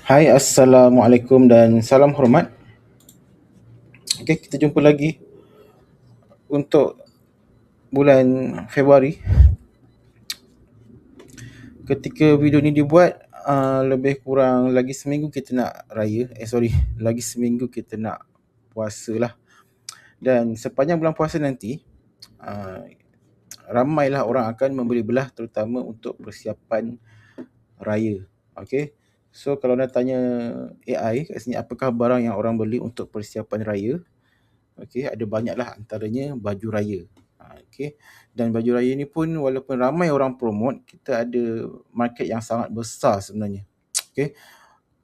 Hai, Assalamualaikum dan salam hormat. Okey, kita jumpa lagi untuk bulan Februari. Ketika video ni dibuat, lebih kurang lagi seminggu kita nak raya. Lagi seminggu kita nak puasa lah. Dan sepanjang bulan puasa nanti, ramailah orang akan membeli belah, terutama untuk persiapan raya. Okey. So kalau nak tanya AI kat sini, apakah barang yang orang beli untuk persiapan raya? Okey, ada banyaklah, antaranya baju raya. Okey. Dan baju raya ni pun walaupun ramai orang promote, kita ada market yang sangat besar sebenarnya. Okey.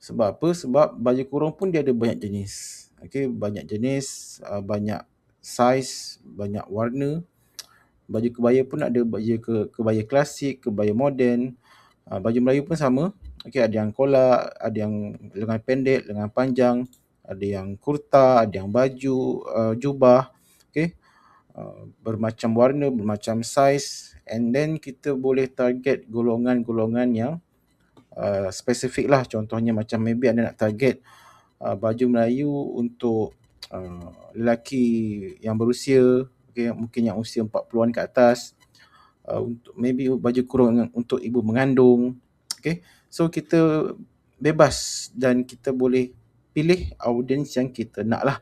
Sebab apa? Sebab baju kurung pun dia ada banyak jenis. Okey, banyak jenis, banyak saiz, banyak warna. Baju kebaya pun ada kebaya klasik, kebaya moden. Baju Melayu pun sama. Okey, ada yang kolak, ada yang lengan pendek, lengan panjang, ada yang kurta, ada yang baju, jubah. Okey. Bermacam warna, bermacam saiz, and then kita boleh target golongan-golongan yang spesifik lah. Contohnya macam maybe anda nak target baju Melayu untuk lelaki yang berusia, okay, mungkin yang usia 40-an ke atas, untuk maybe baju kurung untuk ibu mengandung. Okay. So kita bebas dan kita boleh pilih audiens yang kita nak lah.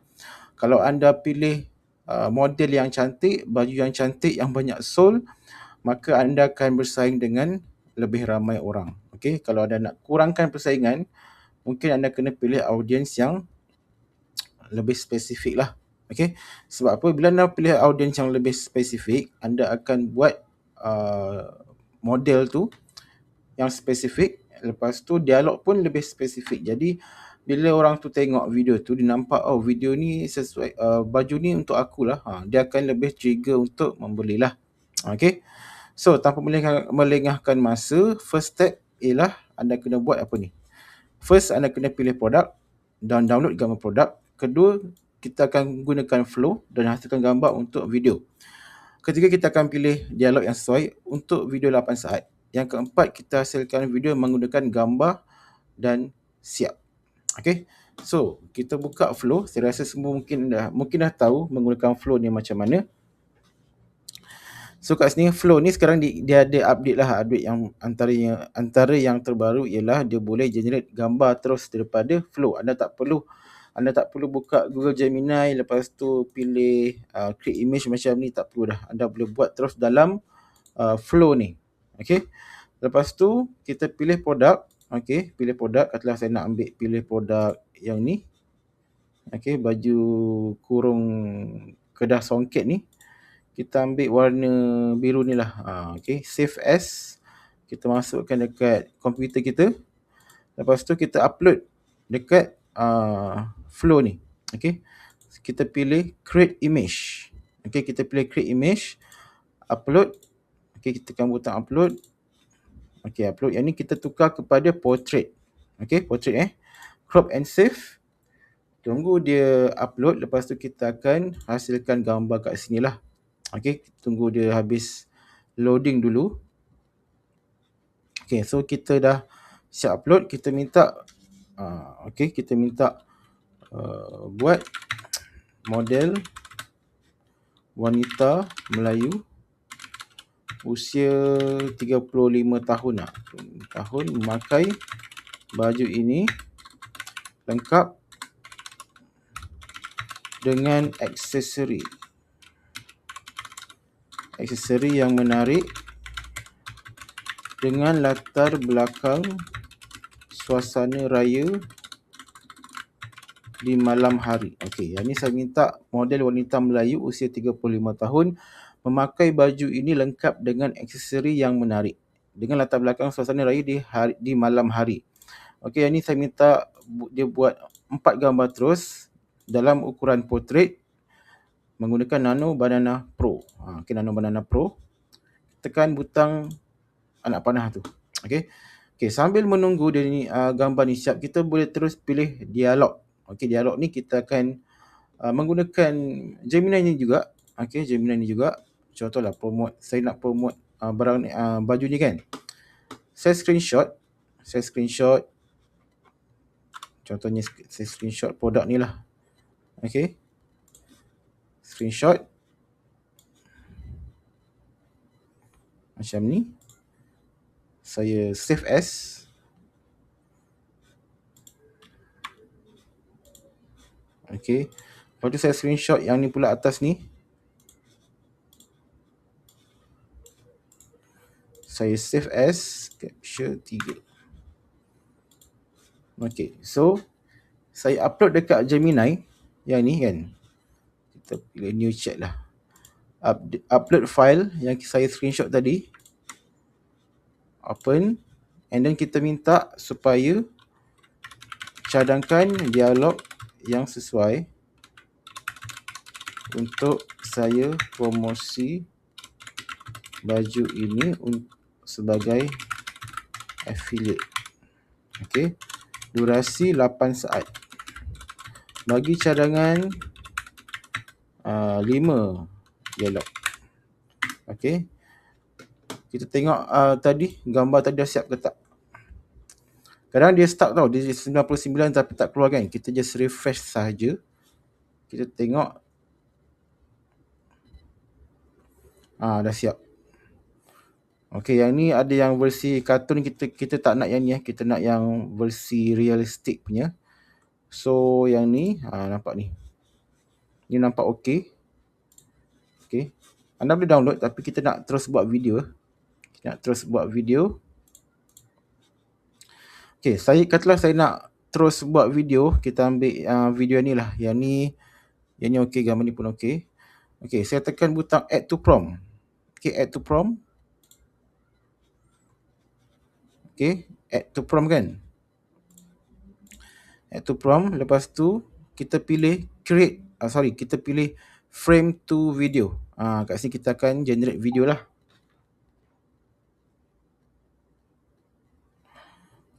Kalau anda pilih model yang cantik, baju yang cantik, yang banyak sold, maka anda akan bersaing dengan lebih ramai orang. Okay. Kalau anda nak kurangkan persaingan, mungkin anda kena pilih audiens yang lebih spesifik lah. Okay. Sebab apa? Bila anda pilih audiens yang lebih spesifik, anda akan buat model tu yang spesifik. Lepas tu dialog pun lebih spesifik. Jadi bila orang tu tengok video tu, dia nampak, oh video ni sesuai, baju ni untuk akulah, dia akan lebih trigger untuk membelilah. Okay. So tanpa melengahkan masa, first step ialah anda kena buat apa ni. First, anda kena pilih produk dan download gambar produk. Kedua, kita akan gunakan flow dan hasilkan gambar untuk video. Ketiga, kita akan pilih dialog yang sesuai untuk video 8 saat. Yang keempat, kita hasilkan video menggunakan gambar dan siap. Okay. So, kita buka flow. Saya rasa semua mungkin dah tahu menggunakan flow ni macam mana. So kat sini flow ni sekarang dia ada update lah. Update yang antara yang terbaru ialah dia boleh generate gambar terus daripada flow. Anda tak perlu buka Google Gemini, lepas tu pilih create image macam ni, tak perlu dah. Anda boleh buat terus dalam flow ni. Okay. Lepas tu kita pilih produk. Okay, pilih produk. Katalah saya nak pilih produk yang ni. Okay, baju kurung Kedah Songket ni. Kita ambil warna biru ni lah. Okay, save as. Kita masukkan dekat komputer kita. Lepas tu kita upload dekat flow ni. Okay, kita pilih create image. Okay, kita pilih create image, upload. Okay, kita tekan butang upload. Okay, upload. Yang ni kita tukar kepada portrait. Okay, portrait crop and save. Tunggu dia upload. Lepas tu kita akan hasilkan gambar kat sini lah. Okay, tunggu dia habis loading dulu. Okay, so kita dah siap upload. Kita minta buat model wanita Melayu usia 35 tahun memakai baju ini lengkap dengan aksesori yang menarik dengan latar belakang suasana raya di malam hari. Okey, yang ni saya minta model wanita Melayu usia 35 tahun memakai baju ini lengkap dengan aksesori yang menarik dengan latar belakang suasana raya di malam hari. Okey, yang ni saya minta dia buat 4 gambar terus dalam ukuran portrait menggunakan Nano Banana Pro. Okay, Nano Banana Pro. Tekan butang anak panah tu. Okay. Okay, sambil menunggu dia ni gambar ni siap, kita boleh terus pilih dialog. Okay, dialog ni kita akan menggunakan Gemini ni juga. Okay, Gemini ni juga. Contohlah saya nak promote barang ni, baju ni kan. Saya screenshot. Contohnya saya screenshot produk ni lah. Okay, screenshot macam ni, saya save as. Okay, lepas tu saya screenshot yang ni pula atas ni, saya save as, capture 3. Okay, so saya upload dekat Gemini yang ni kan. Kita pilih new chat lah. Upload file yang saya screenshot tadi, open, and then kita minta supaya cadangkan dialog yang sesuai untuk saya promosi baju ini sebagai affiliate. Okay, durasi 8 saat. Bagi cadangan 5 dialog. Okay, kita tengok tadi gambar tadi dah siap ke tak. Kadang dia stuck tau, dia 99 tapi tak keluar kan. Kita just refresh saja. Kita tengok. Dah siap. Okay, yang ni ada yang versi kartun, kita tak nak yang ni, kita nak yang versi realistik punya. So yang ni nampak ni. Ni nampak okey. Okay, anda boleh download tapi kita nak terus buat video. Okay, katalah saya nak terus buat video, kita ambil video ni lah. Yang ni okey, gambar ni pun okey. Okay, saya tekan butang add to prompt. Okay, add to prompt. Okay, add to prompt kan. Add to prompt, lepas tu kita pilih kita pilih frame to video. Kat sini kita akan generate video lah.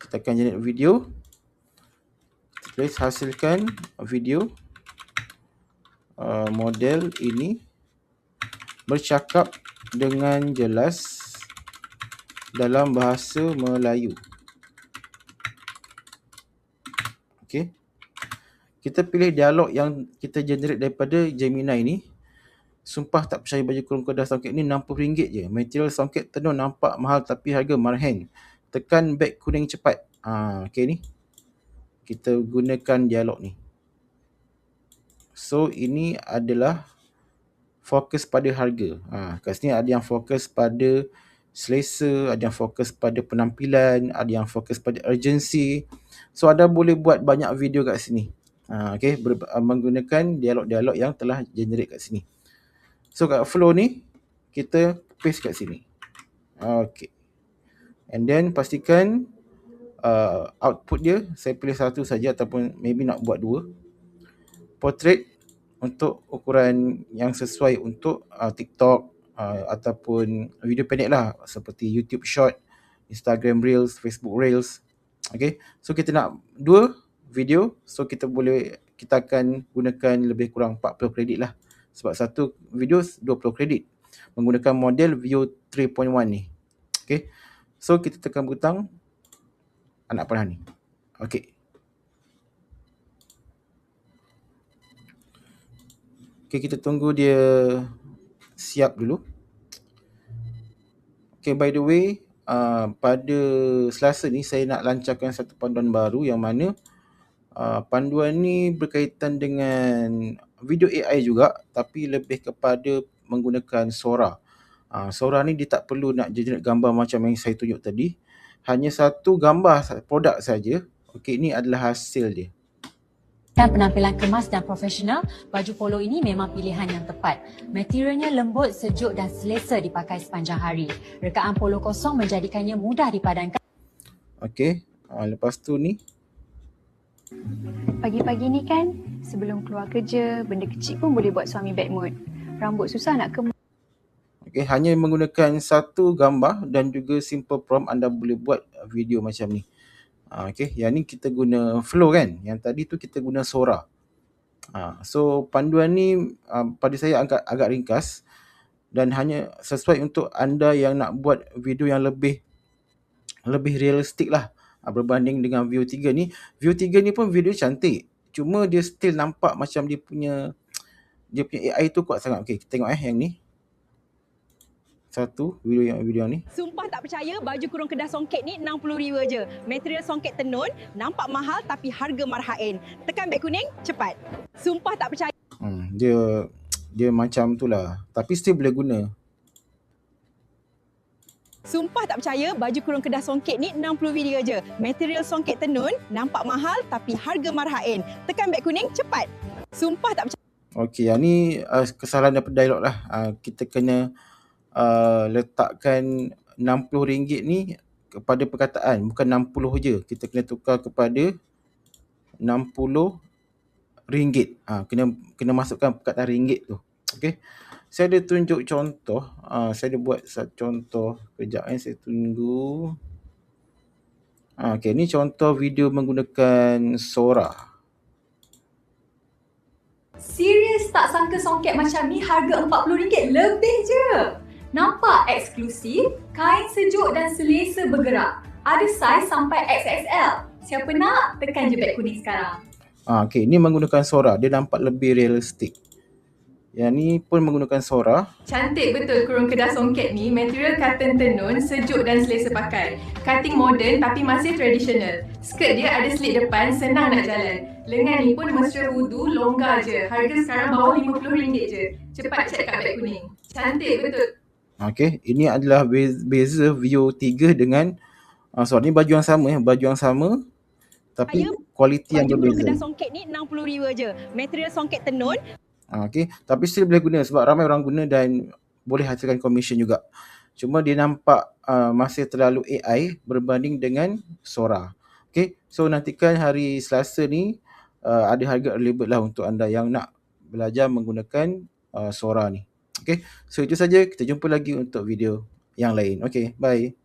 Kita akan generate video. Please hasilkan video. Model ini bercakap dengan jelas dalam bahasa Melayu. Okay, kita pilih dialog yang kita generate daripada Gemini ni. Sumpah tak percaya baju kurung kedah songket ni RM60 je. Material songket tenun nampak mahal tapi harga marhen. Tekan back kuning cepat. Okay ni. Kita gunakan dialog ni. So ini adalah fokus pada harga. Kat sini ada yang fokus pada selesa, ada yang fokus pada penampilan, ada yang fokus pada urgency. So anda boleh buat banyak video kat sini. Okay, menggunakan dialog-dialog yang telah generate kat sini. So kat flow ni, kita paste kat sini. Okay. And then pastikan output dia, saya pilih satu saja ataupun maybe nak buat 2. Portrait untuk ukuran yang sesuai untuk TikTok ataupun video pendek lah, seperti YouTube Short, Instagram Reels, Facebook Reels. Okay, so kita nak 2 video, so kita akan gunakan lebih kurang 40 kredit lah. Sebab satu video 20 kredit menggunakan model Veo 3.1 ni. Okay, so kita tekan butang anak panah ni. Okay. Okay, kita tunggu dia siap dulu. Okay, by the way, pada Selasa ni saya nak lancarkan satu panduan baru yang mana panduan ni berkaitan dengan video AI juga, tapi lebih kepada menggunakan Sora. Sora ni dia tak perlu nak generate gambar macam yang saya tunjuk tadi. Hanya satu gambar produk saja. Okey, ini adalah hasil dia. Dan penampilan kemas dan profesional, baju polo ini memang pilihan yang tepat. Materialnya lembut, sejuk dan selesa dipakai sepanjang hari. Rekaan polo kosong menjadikannya mudah dipadankan. Okey, lepas tu ni. Pagi-pagi ni kan, sebelum keluar kerja, benda kecil pun boleh buat suami bad mood. Rambut susah nak kemas. Okey, hanya menggunakan satu gambar dan juga simple prompt anda boleh buat video macam ni. Okey, yang ni kita guna Flow kan? Yang tadi tu kita guna Sora. So panduan ni pada saya agak ringkas dan hanya sesuai untuk anda yang nak buat video yang lebih realistik lah. berbanding dengan View 3 ni. View 3 ni pun video cantik. Cuma dia still nampak macam dia punya AI tu kuat sangat. Okey, kita tengok yang ni. Satu video ni. Sumpah tak percaya, baju kurung kedah songket ni RM60,000 je. Material songket tenun, nampak mahal tapi harga marhain. Tekan beg kuning, cepat. Sumpah tak percaya. Dia macam tu lah. Tapi still boleh guna. Sumpah tak percaya, baju kurung kedah songket ni RM60,000 je. Material songket tenun, nampak mahal tapi harga marhain. Tekan beg kuning, cepat. Sumpah tak percaya. Okey, yang ni kesalahan daripada dialog lah. Kita kena letakkan RM60 ni kepada perkataan, bukan 60 je. Kita kena tukar kepada RM60. Kena masukkan perkataan ringgit tu. Okey. Saya ada tunjuk contoh. Saya ada buat satu contoh. Kejap saya tunggu. Okey, ni contoh video menggunakan Sora. Serius tak sangka songket macam ni harga RM40 lebih je. Nampak eksklusif, kain sejuk dan selesa bergerak. Ada saiz sampai XXL. Siapa nak, tekan je beg kuning sekarang. Okey, ni menggunakan Sora. Dia nampak lebih realistik. Yang ni pun menggunakan Sora. Cantik betul kurung kedah songket ni. Material cotton tenun, sejuk dan selesa pakai. Cutting moden tapi masih tradisional. Skirt dia ada slit depan, senang nak jalan. Lengan ni pun mesra wudu, longgar je. Harga sekarang bawah RM50 je. Cepat check kat beg kuning. Cantik betul. Okey, ini adalah beza View 3 dengan ni baju yang sama baju yang sama tapi kualiti yang Baju kurung berbeza. kedah songket ni RM60,000 je. Material songket tenun. Okey, tapi still boleh guna sebab ramai orang guna dan boleh hasilkan commission juga. Cuma dia nampak masih terlalu AI berbanding dengan Sora. Okey, so nantikan hari Selasa ni ada harga early bird lah untuk anda yang nak belajar menggunakan Sora ni. Okey, so itu saja. Kita jumpa lagi untuk video yang lain. Okey, bye.